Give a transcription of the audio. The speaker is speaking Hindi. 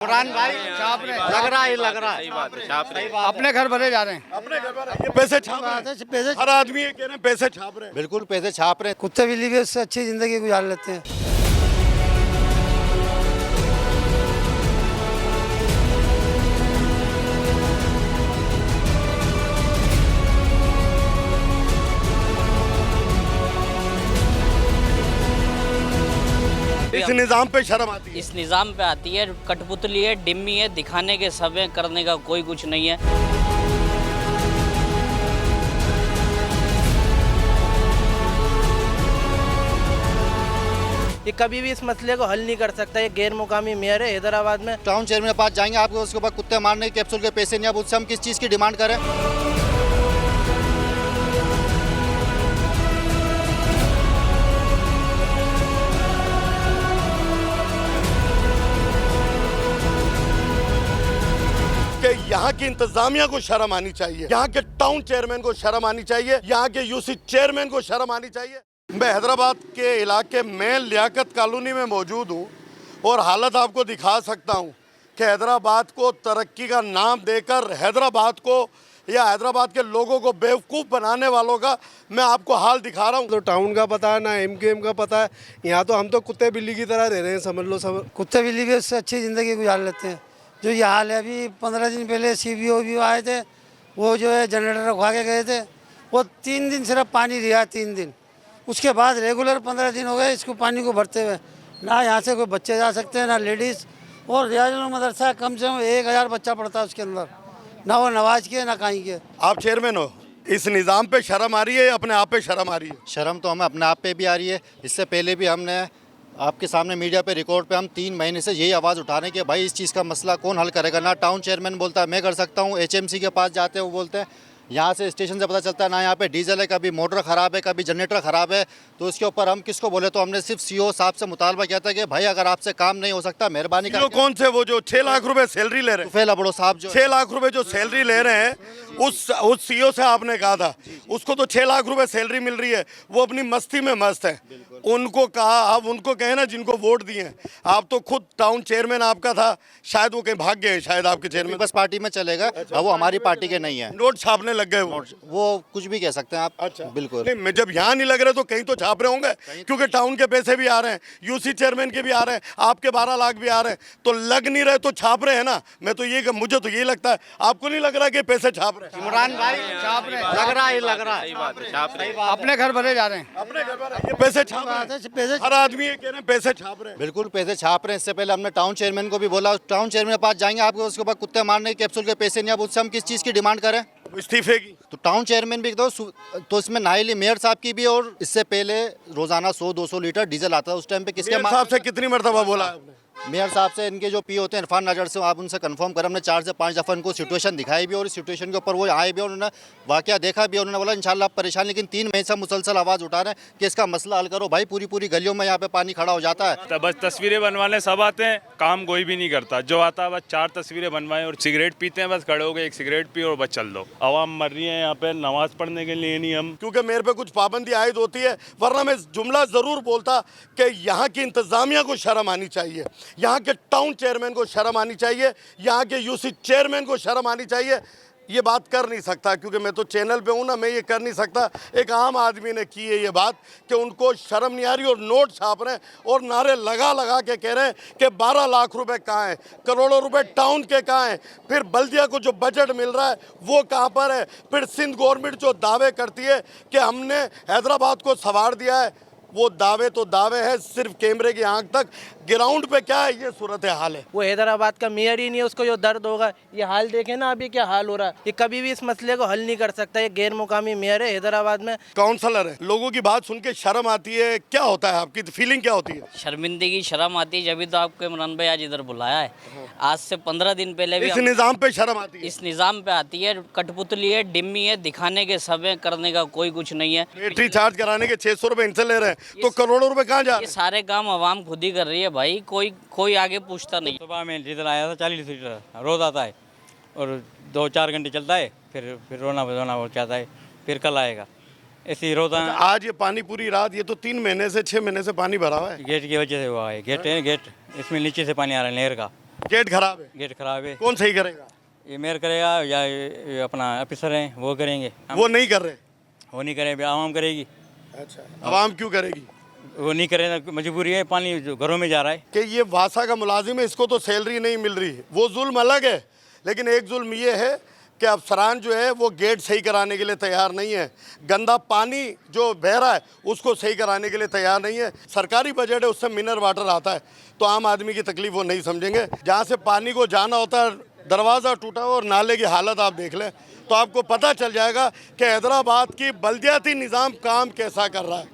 कुरान भाई छाप रहे, लग रहा है, छाप रहे, अपने घर भरे जा रहे हैं, अपने घर भरे, ये पैसे छाप रहे हैं, पैसे हर आदमी ये कह रहे हैं पैसे छाप रहे हैं। बिल्कुल पैसे छाप रहे हैं। कुत्ते बिल्ली भी उससे अच्छी जिंदगी गुजार लेते हैं। इस निजाम पे शर्म आती है। इस निज़ाम पे आती है, कठपुतली है, डिम्मी है, दिखाने के सब है, करने का कोई कुछ नहीं है। ये कभी भी इस मसले को हल नहीं कर सकता। ये गैर मुकामी मेयर है हैदराबाद में। टाउन चेयरमैन के पास जाएंगे, आपको उसके बाद कुत्ते मारने के कैप्सूल के पैसे नहीं, अब उससे हम किस चीज़ की डिमांड करें? कि यहाँ की इंतजामिया को शर्म आनी चाहिए, यहाँ के टाउन चेयरमैन को शर्म आनी चाहिए, यहाँ के यूसी चेयरमैन को शर्म आनी चाहिए। मैं हैदराबाद के इलाके में लियाकत कॉलोनी में मौजूद हूँ और हालत आपको दिखा सकता हूँ कि हैदराबाद को तरक्की का नाम देकर हैदराबाद को या हैदराबाद के लोगों को बेवकूफ़ बनाने वालों का मैं आपको हाल दिखा रहा हूँ। तो टाउन का पता है ना एमकेएम का पता है, यहाँ तो हम तो कुत्ते बिल्ली की तरह रह रहे हैं, समझ लो सब। कुत्ते बिल्ली भी उससे अच्छी ज़िंदगी गुजार लेते हैं। जो ये हाल है, अभी 15 दिन पहले CBO भी आए थे, वो जो है जनरेटर रखवा के गए थे, वो 3 दिन सिर्फ पानी दिया, 3 दिन। उसके बाद रेगुलर 15 दिन हो गए इसको पानी को भरते हुए। ना यहाँ से कोई बच्चे जा सकते हैं, ना लेडीज़। और रियाजुल मदरसा कम से कम 1000 बच्चा पढ़ता है उसके अंदर, ना वो नवाज के ना कहीं के। आप चेयरमैन हो, इस निज़ाम पे शर्म आ रही है या अपने आप पे शर्म आ रही है? शर्म तो हमें अपने आप पे भी आ रही है। इससे पहले भी हमने आपके सामने मीडिया पे रिकॉर्ड पे हम 3 महीने से यही आवाज़ उठा रहे हैं कि भाई इस चीज़ का मसला कौन हल करेगा। ना टाउन चेयरमैन बोलता है मैं कर सकता हूँ, HMC के पास जाते हैं वो बोलते हैं यहाँ से स्टेशन से पता चलता है ना यहाँ पे डीजल है, कभी मोटर ख़राब है, कभी जनरेटर ख़राब है। तो इसके ऊपर हम किसको बोले? तो हमने सिर्फ CO साहब से मुतालबा किया था कि भाई अगर आपसे काम नहीं हो सकता मेहरबानी जो कौन से वो जो 6 लाख रुपए सैलरी ले रहे हैं, तुफैल अबड़ो साहब जो 6 लाख रुपए जो सैलरी ले रहे हैं, उस CO से आपने कहा था उसको तो 6 लाख रुपए सैलरी मिल रही है, वो अपनी मस्ती में मस्त है। उनको कहा, आप उनको कहे ना जिनको वोट दिए हैं, आप तो खुद टाउन चेयरमैन आपका था, शायद वो कहीं भाग गए, शायद आपके चेयरमैन बस पार्टी में चलेगा। अब वो हमारी पार्टी के नहीं है, नोट छापने लग गए वो कुछ भी कह सकते हैं आप। अच्छा, बिल्कुल नहीं, मैं जब यहाँ नहीं लग रहे तो कहीं तो छाप रहे होंगे, क्योंकि टाउन के पैसे भी आ रहे हैं, यूसी चेयरमैन के भी आ रहे हैं, आपके 12 लाख भी आ रहे हैं, तो लग नहीं रहे तो छाप रहे हैं ना। मैं तो ये मुझे तो ये लगता है, आपको नहीं लग रहा कि पैसे छाप रहे हैं? इमरान भाई छाप रहे, लग रहा है, अपने घर भरे जा रहे हैं, अपने घर पर ये पैसे छाप रहे हैं, पैसे हर आदमी ये कह रहे हैं पैसे छाप रहे हैं। बिल्कुल पैसे छाप रहे हैं। इससे पहले हमने टाउन चेयरमैन को भी बोला, टाउन चेयरमैन के पास जाएंगे, आपको उसके बाद कुत्ते मारने के कैप्सूल के पैसे नहीं, अब उससे हम किस चीज़ की डिमांड करें? इस्तीफे की। तो टाउन चेयरमैन भी तो इसमें नाइली मेयर साहब की भी, और इससे पहले रोजाना 100-200 लीटर डीजल आता है, उस टाइम पे किसके मेयर साहब से कितनी मरतबा बोला आपने? मेयर साहब से इनके जो पीओ होते हैं इरफान नजर से, आप उनसे कंफर्म करें। हमने 4 से 5 दफ़ा इनको सिचुएशन दिखाई भी और इस सिचुएशन के ऊपर वो आए भी और उन्होंने वाकया देखा भी, उन्होंने बोला इंशाल्लाह आप परेशान, लेकिन 3 महीने से मुसलसल आवाज़ उठा रहे हैं कि इसका मसला हल करो। भाई पूरी गलियों में यहाँ पे पानी खड़ा हो जाता है। बस तस्वीरें बनवाने सब आते हैं, काम कोई भी नहीं करता। जो आता है बस 4 तस्वीरें बनवाएं और सिगरेट पीते हैं, बस खड़े हो गए, एक सिगरेट पी और बस चल दो। आवाम मर रही है यहाँ पे नमाज पढ़ने के लिए नहीं हम, क्योंकि मेरे पे कुछ पाबंदी आयद होती है, वरना मैं जुमला ज़रूर बोलता कि यहाँ की इंतज़ामिया को शर्म आनी चाहिए, यहाँ के टाउन चेयरमैन को शर्म आनी चाहिए, यहाँ के यूसी चेयरमैन को शर्म आनी चाहिए। ये बात कर नहीं सकता क्योंकि मैं तो चैनल पे हूँ ना, मैं ये कर नहीं सकता। एक आम आदमी ने की है ये बात कि उनको शर्म नहीं आ रही और नोट छाप रहे हैं और नारे लगा के कह रहे हैं कि 12 लाख रुपए कहाँ हैं, करोड़ों रुपए टाउन के कहाँ हैं, फिर बल्दिया को जो बजट मिल रहा है वो कहाँ पर है, फिर सिंध गवर्नमेंट जो दावे करती है कि हमने हैदराबाद को संवार दिया है, वो दावे तो दावे है, सिर्फ कैमरे की आंख तक, ग्राउंड पे क्या है ये सूरत हाल है। वो हैदराबाद का मेयर ही नहीं है, उसको जो दर्द होगा। ये हाल देखे ना अभी क्या हाल हो रहा है। ये कभी भी इस मसले को हल नहीं कर सकता। ये गैर मुकामी मेयर है हैदराबाद में, काउंसलर है। लोगों की बात सुन के शर्म आती है, क्या होता है आपकी फीलिंग, क्या होती है? शर्मिंदगी शर्म आती है, जब तो आपको इमरान भाई आज इधर बुलाया है। आज से 15 दिन पहले भी इस निज़ाम पे शर्म आती है, इस निज़ाम पे आती है, कठपुतली है, डिम्मी है, दिखाने के सब है, करने का कोई कुछ नहीं है। बैटरी चार्ज कराने के 600 रुपए इनसे ले रहे हैं, तो करोड़ों रुपए कहाँ जा रहे ये हैं? सारे काम आवाम खुद ही कर रही है भाई, कोई आगे पूछता नहीं। सुबह में डीजल आया था 40 लीटर रोज़ आता है और 2-4 घंटे चलता है, फिर रोना हो जाता है, फिर कल आएगा। ऐसी रोजाना। आज ये पानी पूरी रात, ये तो 3 महीने से 6 महीने से पानी भरा हुआ है। गेट की वजह से हुआ है, गेट है गेट, इसमें नीचे से पानी आ रहा है नहर का, गेट खराब है, गेट खराब है। कौन सही करेगा? ये मेयर करेगा या ये अपना ऑफिसर हैं वो करेंगे। वो नहीं कर रहे। वो नहीं करें, आवाम करेगी। अच्छा, आवाम क्यों करेगी? वो नहीं करे ना, मजबूरी है, पानी जो घरों में जा रहा है। कि ये वासा का मुलाजिम है, इसको तो सैलरी नहीं मिल रही है, वो जुल्म अलग है। लेकिन एक जुल्म ये है कि अफसरान जो है वो गेट सही कराने के लिए तैयार नहीं है, गंदा पानी जो बह रहा है उसको सही कराने के लिए तैयार नहीं है। सरकारी बजट है, उससे मिनरल वाटर आता है, तो आम आदमी की तकलीफ वो नहीं समझेंगे। जहाँ से पानी को जाना होता है, दरवाज़ा टूटा हो और नाले की हालत आप देख लें तो आपको पता चल जाएगा कि हैदराबाद की बल्दियाती निज़ाम काम कैसा कर रहा है।